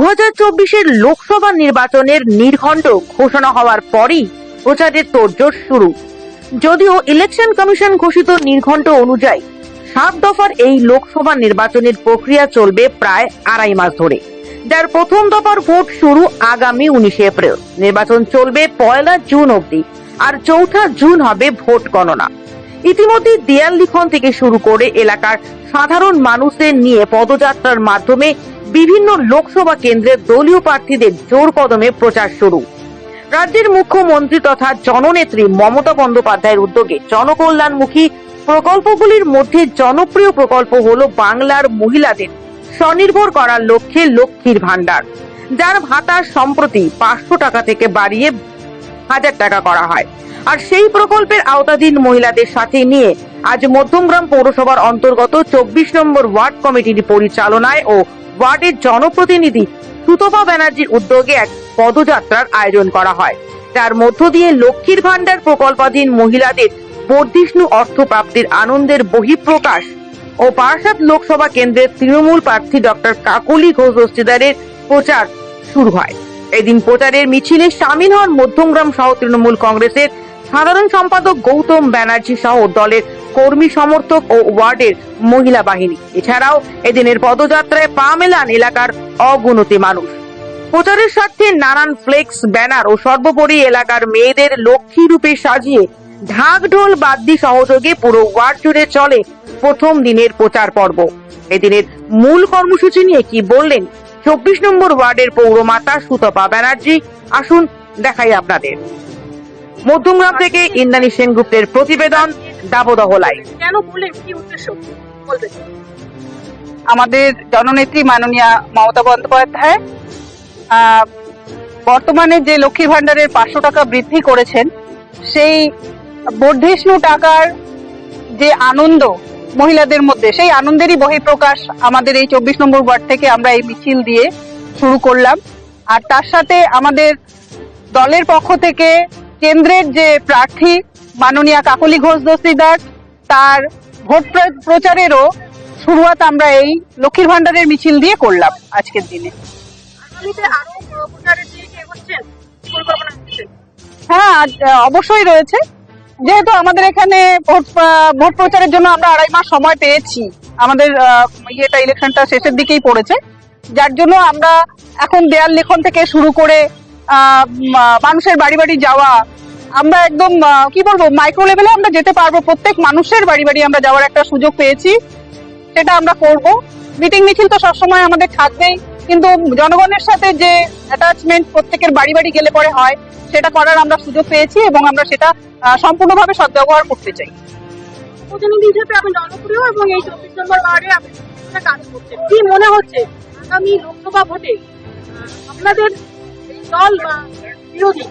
2024 লোকসভা নির্বাচনের নির্ঘণ্ট ঘোষণা হওয়ার পরই প্রচারের তোড়জোড় শুরু। যদিও ইলেকশন কমিশন ঘোষিত নির্ঘণ্ট অনুযায়ী 7 দফার এই লোকসভা নির্বাচনের প্রক্রিয়া চলবে প্রায় 2.5 মাস ধরে, যার প্রথম দফার ভোট শুরু আগামী 19 এপ্রিল। নির্বাচন চলবে 1 জুন অবধি, আর 4 জুন হবে ভোট গণনা। ইতিমধ্যে দেয়াল লিখন থেকে শুরু করে এলাকার সাধারণ মানুষদের নিয়ে পদযাত্রার মাধ্যমে বিভিন্ন লোকসভা কেন্দ্রের দলীয় প্রার্থীদের জোর কদমে প্রচার শুরু। রাজ্যের মুখ্যমন্ত্রী তথা জননেত্রী মমতা বন্দ্যোপাধ্যায়ের উদ্যোগে জনকল্যাণমুখী প্রকল্পগুলির মধ্যে জনপ্রিয় প্রকল্প হল বাংলার মহিলাদের স্বনির্ভর করার লক্ষ্যে লক্ষ্মীর ভান্ডার, যার ভাতা সম্প্রতি 500 টাকা থেকে বাড়িয়ে 1000 টাকা করা হয়। আর সেই প্রকল্পের আওতাধীন মহিলাদের সাথে নিয়ে আজ মধ্যমগ্রাম পৌরসভার অন্তর্গত 24 নম্বর ওয়ার্ড কমিটির পরিচালনায় ও ওয়ার্ডের জনপ্রতিনিধি সুতপা ব্যানার্জির উদ্যোগে এক পদযাত্রার আয়োজন করা হয়। তার মধ্য দিয়ে লক্ষ্মীর ভান্ডার প্রকল্পাধীন মহিলাদের বর্ধিষ্ণু অর্থ প্রাপ্তির আনন্দের বহিঃপ্রকাশ ও বারাসাত লোকসভা কেন্দ্রের তৃণমূল প্রার্থী ডক্টর কাকলি ঘোষ দস্তিদারের প্রচার শুরু হয়। এদিন প্রচারের মিছিলে সামিল হন মধ্যমগ্রাম সহ তৃণমূল কংগ্রেসের সাধারণ সম্পাদক গৌতম ব্যানার্জি সহ দলের কর্মী সমর্থক ও ওয়ার্ডের মহিলা বাহিনী। এছাড়াও এদিনের পদযাত্রায় পা মেলান এলাকার অগুনতি মানুষ। প্রচারের স্বার্থে নানান ফ্লেক্স, ব্যানার ও সর্বোপরি এলাকার মেয়েদের লক্ষ্মী রূপে সাজিয়ে ঢাক ঢোল বাদ্যি সহযোগে পুরো ওয়ার্ড জুড়ে চলে প্রথম দিনের প্রচার পর্ব। এদিনের মূল কর্মসূচি নিয়ে কি বললেন 24 নম্বর ওয়ার্ডের পৌরমাতা সুতপা ব্যানার্জি, আসুন দেখাই আপনাদের। মধ্যমগ্রাম থেকে ইন্দ্রাণী সেনগুপ্তের প্রতিবেদন, দাবদাহ লাইভ। কেন বললেন, কি উদ্দেশ্য বলবেন? আমাদের জননেত্রী মাননীয়া মমতা বন্দ্যোপাধ্যায় বর্তমানে যে লক্ষ্মীর ভান্ডারের 500 টাকা বৃদ্ধি করেছেন, সেই বর্ধিষ্ণু টাকার যে আনন্দ মহিলাদের মধ্যে, সেই আনন্দেরই বহিঃপ্রকাশ আমাদের এই 24 নম্বর ওয়ার্ড থেকে আমরা এই মিছিল দিয়ে শুরু করলাম। আর তার সাথে আমাদের দলের পক্ষ থেকে কেন্দ্রের যে প্রার্থী মাননীয়া কাকলি ঘোষ দস্তিদার, তার ভোট প্রচারেরও শুরুয়াত আমরা এই লক্ষ্মীর ভান্ডারের মিছিল দিয়ে করলাম আজকের দিনে। হ্যাঁ, অবশ্যই রয়েছে। যেহেতু আমাদের এখানে ভোট প্রচারের জন্য আমরা 2.5 মাস সময় পেয়েছি, আমাদের ইলেকশনটা শেষের দিকেই পড়েছে, যার জন্য আমরা এখন দেয়াল লেখন থেকে শুরু করে মানুষের বাড়ি বাড়ি যাওয়া, আমরা একদম কি বলবো মাইক্রো লেভেলে আমরা যেতে পারবো। প্রত্যেক মানুষের বাড়ি বাড়ি আমরা যাওয়ার একটা সুযোগ পেয়েছি, সেটা আমরা করব। মিটিং মিছিল তো সবসময় আমাদের থাকবেই, কিন্তু জনগণের সাথে যে অ্যাটাচমেন্ট প্রত্যেকের বাড়ি বাড়ি গেলে পরে হয়, সেটা করার আমরা সুযোগ পেয়েছি এবং আমরা সেটা সম্পূর্ণভাবে সদ্ব্যবহার করতে চাই। প্রতিনিধি হিসেবে আপনি জনপ্রিয় এবং এই 24 নম্বর ওয়ার্ডে আপনি কাজ করছেন, কি মনে হচ্ছে আগামী লোকসভা ভোটে আপনাদের দল বা বিরোধী